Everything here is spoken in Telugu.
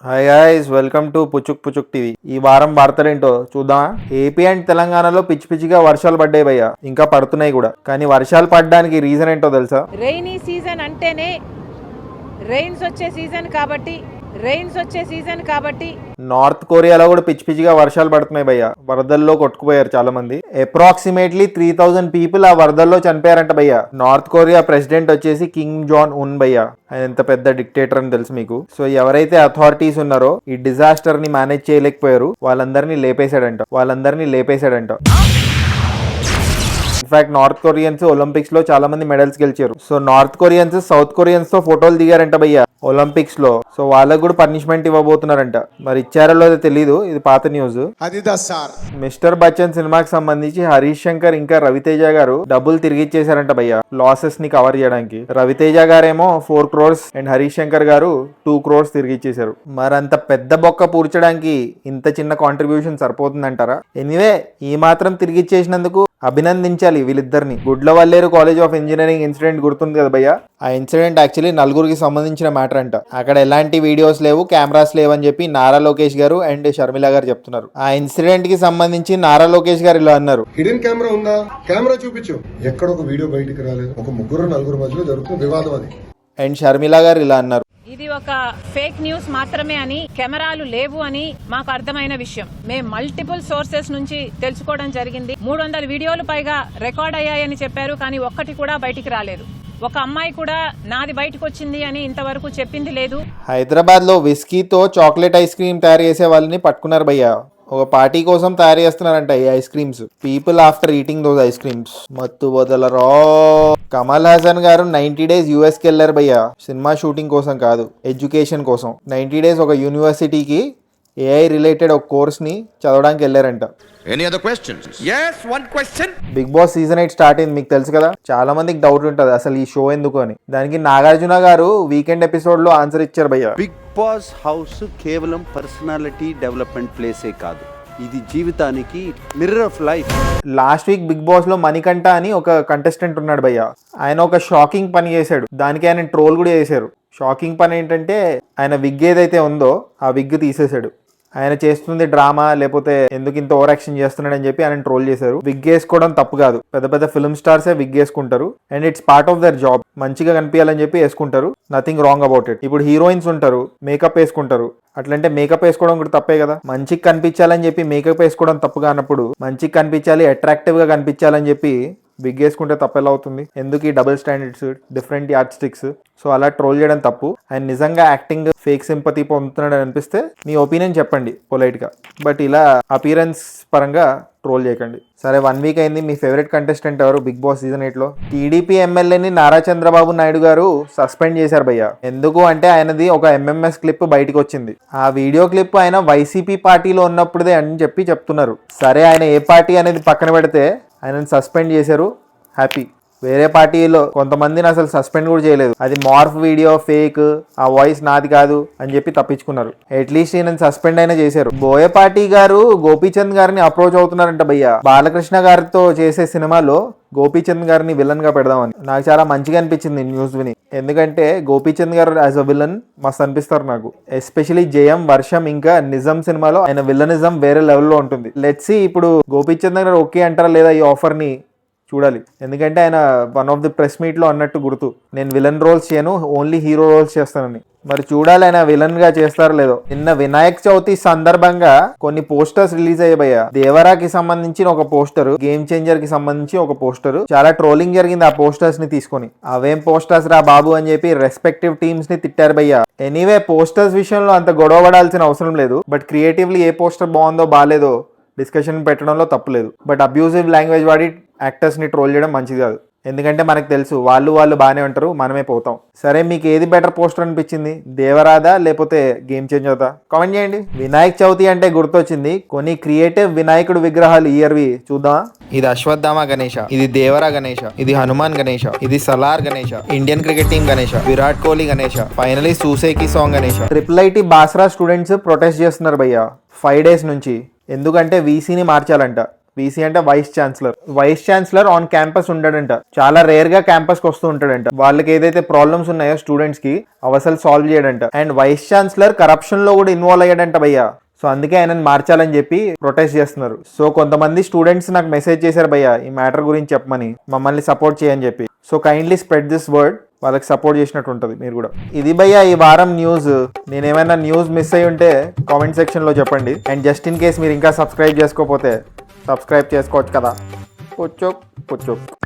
Hi guys, welcome to Puchuk Puchuk TV. ఈ వారం వార్తలేంటో చూద్దామా? ఏపీ అండ్ తెలంగాణలో పిచ్చి పిచ్చిగా వర్షాలు పడ్డాయి భయ్య, ఇంకా పడుతున్నాయి కూడా. కానీ వర్షాలు పడడానికి రీజన్ ఏంటో తెలుసా? రైనీ సీజన్ అంటేనే రైన్స్ వచ్చే సీజన్ కాబట్టి నార్త్ కొరియాలో కూడా పిచ్చి పిచ్చిగా వర్షాలు పడుతున్నాయి భయ్య. వరదల్లో కొట్టుకుపోయారు చాలా మంది. అప్రాక్సిమేట్లీ 3000 పీపుల్ ఆ వరదల్లో చనిపోయారంట భయ్య. నార్త్ కొరియా ప్రెసిడెంట్ వచ్చేసి కిమ్ జాన్ ఉన్ భయ్య. ఆయన ఎంత పెద్ద డిక్టేటర్ అని తెలుసు మీకు. సో ఎవరైతే అథారిటీస్ ఉన్నారో ఈ డిజాస్టర్ ని మేనేజ్ చేయలేకపోయారు, వాళ్ళందరినీ లేపేశాడంట. ఇన్ఫాక్ట్ నార్త్ కొరియన్స్ ఒలింపిక్స్ లో చాలా మంది మెడల్స్ గెలిచారు. So north Koreans south Koreans తో ఫోటోలు దిగారంట భయ్య ఒలింపిక్స్ లో. సో వాళ్ళకు కూడా పనిష్మెంట్ ఇవ్వబోతున్నారంట. మరి ఇచ్చారో లేదో తెలీదు, ఇది పాత న్యూస్. మిస్టర్ బచ్చన్ సినిమాకి సంబంధించి హరీష్ శంకర్ ఇంకా రవితేజ గారు డబ్బులు తిరిగి ఇచ్చేసారంట భయ్య, లాసెస్ ని కవర్ చేయడానికి. రవితేజ గారేమో 4 crores అండ్ హరీష్ శంకర్ గారు 2 crores తిరిగి ఇచ్చేసారు. మరి అంత పెద్ద బొక్క పూడ్చడానికి ఇంత చిన్న కాంట్రిబ్యూషన్ సరిపోతుందంటారా? ఎనీవే, ఈ మాత్రం తిరిగి ఇచ్చేసినందుకు అభినందించాలి వీళ్ళిద్దరిని. Gudlavalleru college of engineering incident గుర్తుంది కదా భయ్య? ఆ ఇన్సిడెంట్ యాక్చువల్లీ నలుగురికి సంబంధించిన మ్యాటర్ అంట. అక్కడ ఎలాంటి వీడియోస్ లేవు, కెమెరాస్ లేవని చెప్పి నారా లోకేష్ గారు అండ్ షర్మిల గారు చెప్తున్నారు. ఆ ఇన్సిడెంట్ కి సంబంధించి నారా లోకేష్ గారు ఇలా అన్నారు: హిడెన్ కెమెరా ఉందా? కెమెరా చూపించు. ఎక్కడ ఒక వీడియో బయటికి రాలేదు. ఒక 3-4 మధ్యలో జరుగుతున్న వివాదం అది. అండ్ షర్మిల గారు ఇలా అన్నారు: ఇది ఒక ఫేక్ న్యూస్ మాత్రమే అని, కెమెరాలు లేవు అని మాకు అర్థమైన విషయం. మేము మల్టిపుల్ సోర్సెస్ నుంచి తెలుసుకోవడం జరిగింది. 300 వీడియోలు పైగా రికార్డ్ అయ్యాయని చెప్పారు, కానీ ఒక్కటి కూడా బయటికి రాలేదు. ఒక అమ్మాయి కూడా నాది బయటకు వచ్చింది అని ఇంతవరకు చెప్పింది లేదు. హైదరాబాద్ లో విస్కీతో చాక్లెట్ ఐస్ క్రీమ్ తయారు చేసే వాళ్ళని పట్టుకున్నారు భయ్య. ఒక పార్టీ కోసం తయారు చేస్తున్నారంట ఈ ice creams. People after eating those ice creams మత్తు వదలరో. కమల్ హాసన్ గారు 90 days US కి వెళ్ళారు భయ్య. సినిమా షూటింగ్ కోసం కాదు, ఎడ్యుకేషన్ కోసం. 90 days ఒక యూనివర్సిటీకి AI రిలేటెడ్ ఒక కోర్స్ ని చదవడానికి వెళ్ళారంట. Any other questions? Yes, one question. Big Boss season 8 start అయింది, మీకు తెలుసు కదా. చాలా మందికి డౌట్ ఉంటుంది అసలు ఈ షో ఎందుకు అని. దానికి నాగార్జున గారు వీకెండ్ ఎపిసోడ్ లో ఆన్సర్ ఇచ్చారు భయ్య. బిగ్ బాస్ హౌస్ కేవలం పర్సనాలిటీ డెవలప్మెంట్ ప్లేసే కాదు, ఇది జీవితానికి mirror of life. Last week Big Boss లో మణికంఠ అని ఒక కంటెస్టెంట్ ఉన్నాడు భయ్య. ఆయన ఒక షాకింగ్ పని చేశాడు, దానికి ఆయన ట్రోల్ కూడా చేశారు. షాకింగ్ పని ఏంటంటే ఆయన విగ్ ఏదైతే ఉందో ఆ విగ్ తీసేశాడు. ఆయన చేస్తుంది డ్రామా, లేకపోతే ఎందుకు ఇంత ఓవర్ యాక్షన్ చేస్తున్నాడని చెప్పి ఆయన ట్రోల్ చేశారు. విగ్ వేసుకోవడం తప్పు కాదు, పెద్ద పెద్ద ఫిల్మ్ స్టార్సే విగ్ వేసుకుంటారు and it's part of their job. మంచిగా కనిపించాలని చెప్పి వేసుకుంటారు, నథింగ్ రాంగ్ అబౌట్ ఇట్. ఇప్పుడు హీరోయిన్స్ ఉంటారు, మేకప్ వేసుకుంటారు. అట్లంటే మేకప్ వేసుకోవడం కూడా తప్పే కదా. మంచిగా కనిపించాలని చెప్పి మేకప్ వేసుకోవడం తప్పు కానప్పుడు, మంచిగా కనిపించాలి, అట్రాక్టివ్ గా కనిపించాలని చెప్పి విగ్ వేసుకుంటే తప్పు ఎలా అవుతుంది? ఎందుకు ఈ double standards, different add sticks? So అలా ట్రోల్ చేయడం తప్పు. ఆయన నిజంగా యాక్టింగ్ ఫేక్ సింపతి పొందుతున్నాడు అనిపిస్తే మీ ఒపీనియన్ చెప్పండి పొలైట్ గా, బట్ ఇలా అపీరెన్స్ పరంగా ట్రోల్ చేయకండి. సరే, 1 week అయింది. మీ ఫేవరెట్ కంటెస్టెంట్ ఎవరు బిగ్ బాస్ సీజన్ 8 లో? టీడీపీ ఎమ్మెల్యేని నారా చంద్రబాబు నాయుడు గారు సస్పెండ్ చేశారు భయ్య. ఎందుకు అంటే ఆయనది ఒక MMS క్లిప్ బయటకు వచ్చింది. ఆ వీడియో క్లిప్ ఆయన వైసీపీ పార్టీలో ఉన్నప్పుడుదే అని చెప్పి చెప్తున్నారు. సరే, ఆయన ఏ పార్టీ అనేది పక్కన పెడితే ఆయనను సస్పెండ్ చేశారు, హ్యాపీ. వేరే పార్టీలో కొంతమందిని అసలు సస్పెండ్ కూడా చేయలేదు. అది మార్ఫ్ వీడియో, ఫేక్, ఆ వాయిస్ నాది కాదు అని చెప్పి తప్పించుకున్నారు. అట్లీస్ట్ ఈయన సస్పెండ్ అయినా చేశారు. బోయపాటి గారు గోపీచంద్ గారిని అప్రోచ్ అవుతున్నారంట భయ్య. బాలకృష్ణ గారితో చేసే సినిమాలో గోపీచంద్ గారిని విలన్ గా పెడదామని. నాకు చాలా మంచిగా అనిపించింది న్యూస్ విని. ఎందుకంటే గోపీచంద్ గారు యాజ్ అ విలన్ మస్తు అనిపిస్తారు నాకు. ఎస్పెషలీ జయం, వర్షం ఇంకా నిజం సినిమాలో ఆయన విలనిజం వేరే లెవెల్లో ఉంటుంది. లెట్స్ సీ ఇప్పుడు గోపీచంద్ గారు ఓకే అంటారా లేదా ఈ ఆఫర్ ని, చూడాలి. ఎందుకంటే ఆయన one of the press meet లో అన్నట్టు గుర్తు, నేను విలన్ రోల్స్ చేయను, ఓన్లీ హీరో రోల్స్ చేస్తానని. మరి చూడాలి ఆయన విలన్ గా చేస్తారో లేదో. నిన్న వినాయక చవితి సందర్భంగా కొన్ని పోస్టర్స్ రిలీజ్ అయ్యాయి. దేవరాకి సంబంధించిన ఒక పోస్టర్, గేమ్ చేంజర్ కి సంబంధించి ఒక పోస్టర్. చాలా ట్రోలింగ్ జరిగింది ఆ పోస్టర్స్ ని తీసుకొని. అవేం పోస్టర్స్ రా బాబు అని చెప్పి రెస్పెక్టివ్ టీమ్స్ ని తిట్టారు భయ్య. ఎనీవే, పోస్టర్స్ విషయంలో అంత గొడవ పడాల్సిన అవసరం లేదు. బట్ క్రియేటివ్లీ ఏ పోస్టర్ బాగుందో బాగాలేదో డిస్కషన్ పెట్టడంలో తప్పులేదు. బట్ అబ్యూజివ్ లాంగ్వేజ్ వాడి యాక్టర్స్ ని ట్రోల్ చేయడం మంచిది కాదు. ఎందుకంటే మనకు తెలుసు వాళ్ళు బాగానే ఉంటారు, మనమే పోతాం. సరే, మీకు ఏది బెటర్ పోస్టర్ అనిపించింది? దేవరాదా లేకపోతే గేమ్ చేంజర్దా? కామెంట్ చేయండి. వినాయక చవితి అంటే గుర్తొచ్చింది, కొన్ని క్రియేటివ్ వినాయకుడు విగ్రహాలు ఇయర్వి చూద్దామా? ఇది అశ్వత్థామ గణేష, ఇది దేవరా గణేష, ఇది హనుమాన్ గణేష, ఇది Salaar Ganesha, Indian cricket team Ganesha, Virat Kohli Ganesha, finally Suseki song Ganesha. IIIT Basara students protest చేస్తున్నారు భయ్య 5 days నుంచి. ఎందుకంటే వీసీని మార్చాలంట. వీసీ అంటే vice chancellor. Vice chancellor on campus ఉంటాడంట, చాలా రేర్ గా క్యాంపస్ కి వస్తూ ఉంటాడంట. వాళ్ళకి ఏదైతే ప్రాబ్లమ్స్ ఉన్నాయో స్టూడెంట్స్ కి అవి అసలు సాల్వ్ చేయడంట. అండ్ వైస్ ఛాన్సలర్ కరప్షన్ లో కూడా ఇన్వాల్వ్ అయ్యాడంట భయ్యా. సో అందుకే ఆయనను మార్చాలని చెప్పి ప్రొటెస్ట్ చేస్తున్నారు. సో కొంతమంది స్టూడెంట్స్ నాకు మెసేజ్ చేశారు భయ్యా ఈ మ్యాటర్ గురించి చెప్పమని, మమ్మల్ని సపోర్ట్ చేయని చెప్పి. So kindly spread this word, వాళ్ళకి సపోర్ట్ చేసినట్టు ఉంటుంది మీరు కూడా. ఇది భయ్యా ఈ వారం న్యూస్. నేనేమైనా న్యూస్ మిస్ అయ్యి ఉంటే కామెంట్ సెక్షన్లో చెప్పండి. అండ్ జస్ట్ ఇన్ కేస్ మీరు ఇంకా సబ్స్క్రైబ్ చేసుకోకపోతే సబ్స్క్రైబ్ చేసుకోవచ్చు కదా. పుచ్చోక్ పుచ్చోక్.